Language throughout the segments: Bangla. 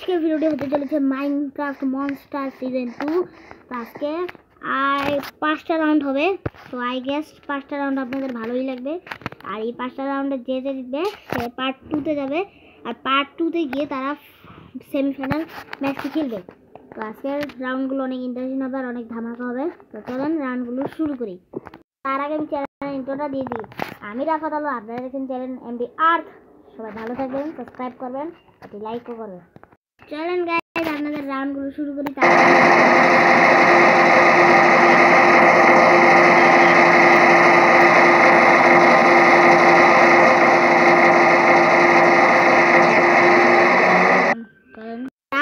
আজকের ভিডিওটি হতে চলেছে মাইনক্রাফট মনস্টার সিজন 2। তো আজকে আর 5টা রাউন্ড হবে। তো আই গেস 5টা রাউন্ড আপনাদের ভালোই লাগবে। আর এই 5টা রাউন্ডে যে জিতবে সে পার্ট 2-তে যাবে, আর পার্ট 2-তে গিয়ে তারা সেমিফাইনাল ম্যাচটি খেলবে। তো আজকের রাউন্ডগুলো অনেক ইন্টারেস্টিং হবে আর অনেক ধামাকা হবে। তো চলেন রাউন্ডগুলো শুরু করি। তার আগে আমি চ্যানেলের ইন্ট্রোটা দিয়ে দিই। আমি রাফাত আলো, আপনারা দেখেন চ্যানেল এমডি আর্থ। সবাই ভালো থাকবেন, সাবস্ক্রাইব করবেন, একটি লাইকও করবেন। চলেন গাইস আপনাদের রাউন্ডগুলো শুরু করি।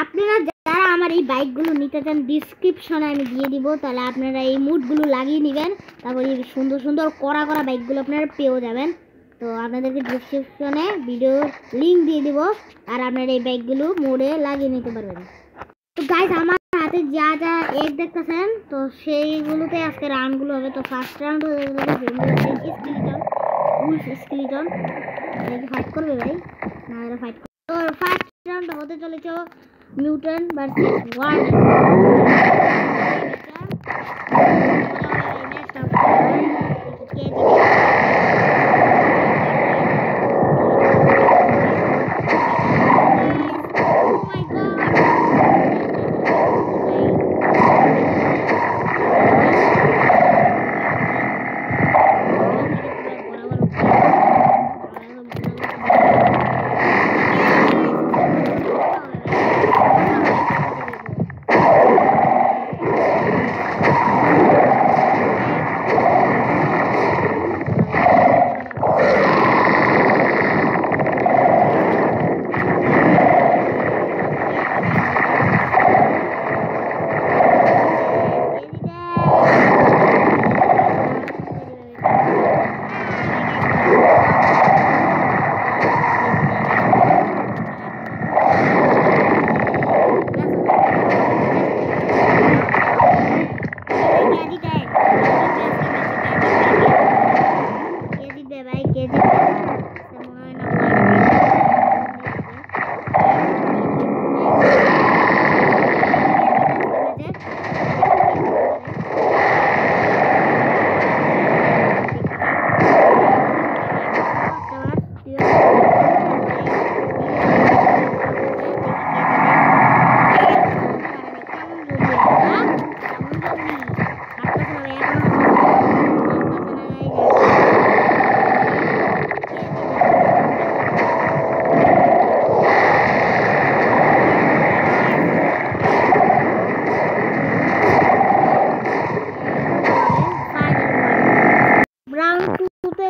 আপনারা যারা আমার এই বাইকগুলো নিতে চান ডিসক্রিপশনে আমি দিয়ে দিব, তাহলে আপনারা এই মুডগুলো লাগিয়ে নেবেন। তারপর এই সুন্দর সুন্দর কড়া কড়া বাইকগুলো আপনারা পেয়েও যাবেন। তো আপনাদেরকে ডিসক্রিপশনে ভিডিও লিঙ্ক দিয়ে দিব, আর আপনারা এই বাইকগুলো মোড়ে লাগিয়ে নিতে পারবেন। তো গাইস আমার হাতে যা যা এগ দেখতেছেন, তো সেইগুলোতে আজকে রাউন্ডগুলো হবে। তো ফার্স্ট রাউন্ড হয়ে গেলে স্কেলিটন ফাইট করবে ভাই, না এরা ফাইট করবে। তো ফার্স্ট রাউন্ড হতে চলেছে মিউট্যান্ট ভার্সেস ওয়ার্ল্ড।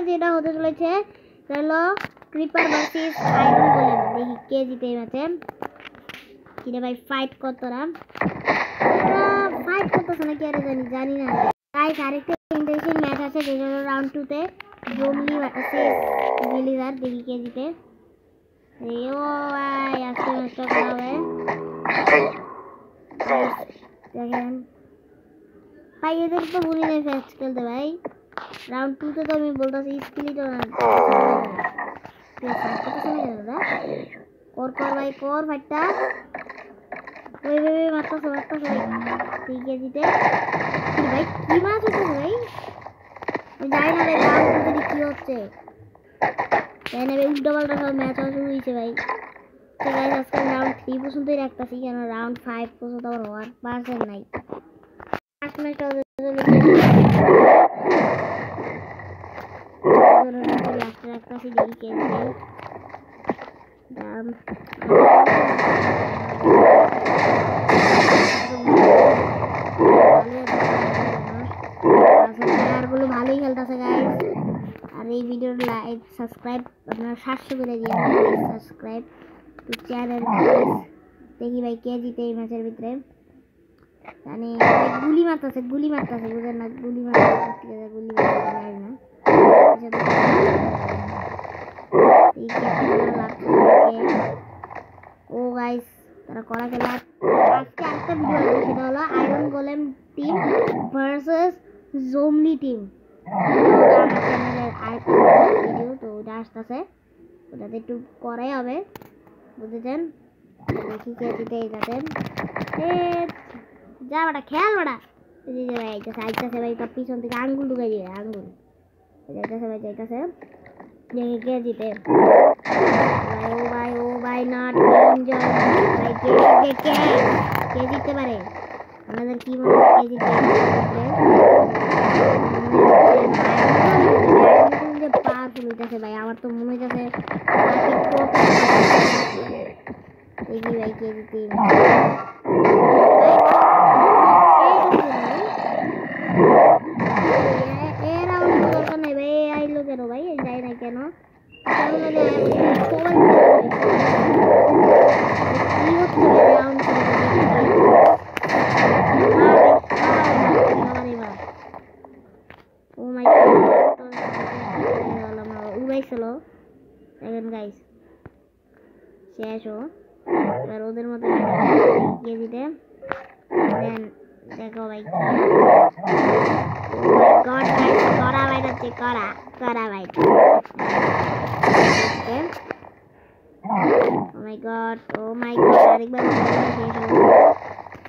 যেটা হতে চলেছে হলো ক্রিপার ভার্সেস আয়রন গোলেম। দেখি কে জিতে এই ম্যাচে। কিরে ভাই ফাইট কর, তোরা ফাইট করতেছ না কি? আরে জানি না গাইস। আরেকটা ইন্টারেস্টিং ম্যাচ আছে যেটা হলো রাউন্ড 2-তে জোমলি ভার্সেস ভিলিজার। দেখি কে জিতে। ও ভাই আজকে ম্যাচটা করা হবে। দেখেন ভাই এদের তো ভুলি নাই ফ্যাচ খেলতে ভাই। রাউন্ড 2-তে তো আমি বলতেছি স্কেলিটন কর কর ভাই, কর ফাইটটা। ওই ভাই মারতেছে ঠিক আছে জিতে ভাই। কি মাছ হচ্ছে ভাই, আমি জানি না ভাই রাউন্ড 2-তে কি হচ্ছে। তাই না ভাই, উল্টো পাল্টা সব ম্যাচ শুরু হয়েছে ভাই। তো গাইস আজকে রাউন্ড 3 পর্যন্তই রাখতেছি, কেন রাউন্ড 5 পর্যন্ত আমার হওয়ার পারসেন্ট নাই। ফার্স্ট ম্যাচটা রাখতেছি, দেখি কে প্লেয়ারগুলো ভালোই খেলতেছে গাইস। আর এই ভিডিওর লাইক সাবস্ক্রাইব আপনারা 700 করে দিয়ে সাবস্ক্রাইব টু চ্যানেল। দেখি ভাই কে জিতে এই ম্যাচের ভিতরে। মানে গুলি মারতেছে বুঝেন না, গুলি মারতেছে না। ও গাইস তারা করা খেলা। আজকে একটা ভিডিও আছে, সেটা হলো iron golem team versus zombie team. আমার চ্যানেলের ভিডিও, তো ওটা আসতেছে, ওটাতে একটু করাই হবে বুঝেছেন। দেখি কে জিতে যাবেন এ যা বড়া খেল বড়া এই যে ভাই আইতাছে ভাই তার পিছন থেকে আঙ্গুল ঢুকাই দিয়ে আঙ্গুল যাইতাছে ভাই যাইতাছে দেখি কে জিতে ও ভাই নট এনজয় ভাই কে জিততে পারে আমাদের কি মনে হয় কে জিততে যে পাওয়ারফুল হইতাছে ভাই আমার তো মনে হইতাছে দেখি ভাই কে জিতে ভাই যাই না কেন উড়াইছিল এখন গাইস শেষ ও এবার ওদের মধ্যে গিয়ে দিতে দেন দেখো ভাই গড গাইস করা বাইট হচ্ছে করা বাইট oh my god আরেকবার শেষ হলো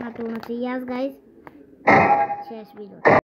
মাত্র 29 গাইস শেষ ভিডিও